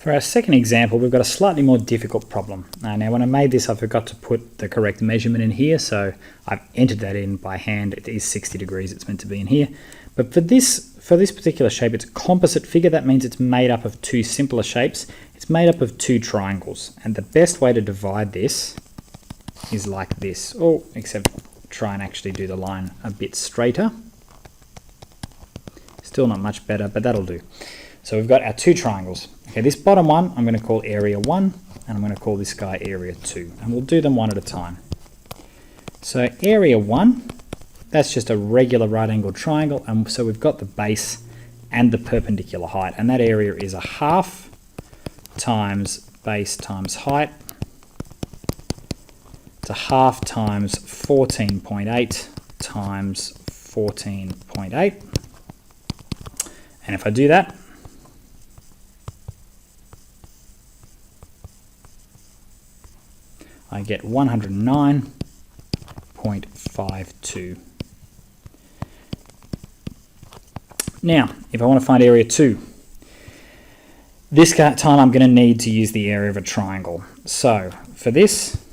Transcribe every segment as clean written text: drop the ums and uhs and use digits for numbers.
For our second example, we've got a slightly more difficult problem. Now when I made this, I forgot to put the correct measurement in here, so I've entered that in by hand. It is 60 degrees, it's meant to be in here. But for this particular shape, it's a composite figure. That means it's made up of two simpler shapes. It's made up of two triangles, and the best way to divide this is like this. Oh, except try and actually do the line a bit straighter. Still not much better, but that'll do. So we've got our two triangles. Okay, this bottom one I'm going to call area 1, and I'm going to call this guy area 2, and we'll do them one at a time. So area 1, that's just a regular right angled triangle, and so we've got the base and the perpendicular height, and that area is a half times base times height. It's a half times 14.8 times 14.8, and if I do that, I get 109.52. Now, if I want to find area 2, this time I'm going to need to use the area of a triangle. So for this,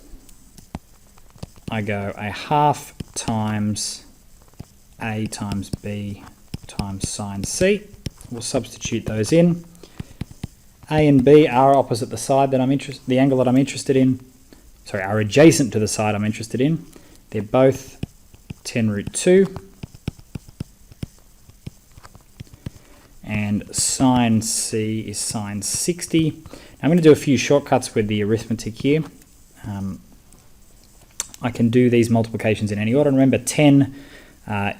I go a half times A times B times sine C. We'll substitute those in. A and B are opposite the side that the angle that I'm interested in. Sorry, are adjacent to the side I'm interested in. They're both 10 root 2. And sine C is sine 60. Now I'm going to do a few shortcuts with the arithmetic here. I can do these multiplications in any order. Remember, 10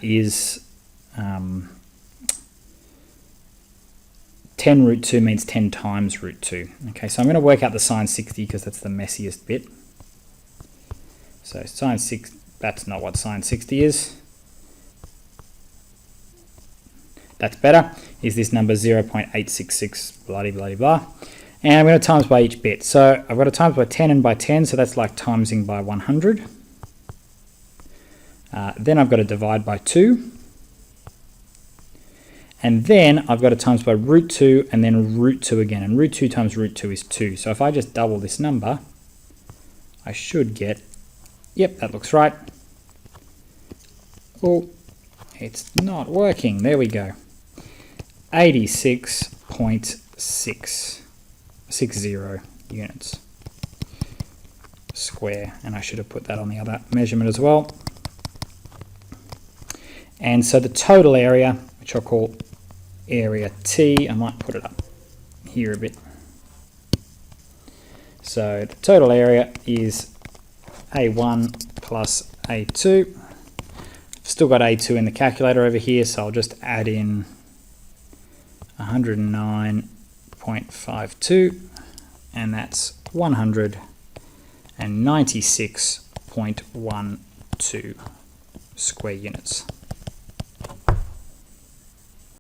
is 10 root 2 means 10 times root 2. Okay, so I'm going to work out the sine 60 because that's the messiest bit. So sine 6, that's not what sine 60 is. That's better. Is this number 0.866 bloody blah. And I'm going to times by each bit. So I've got to times by 10 and by 10, so that's like timesing by 100. Then I've got to divide by 2. And then I've got to times by root 2 and then root 2 again. And root 2 times root 2 is 2. So if I just double this number, I should get, yep, that looks right. Oh, it's not working. There we go. 86.660 units square. And I should have put that on the other measurement as well. And so the total area, which I'll call area T, I might put it up here a bit. So the total area is A1 plus A2. I've still got A2 in the calculator over here, so I'll just add in 109.52, and that's 196.12 square units.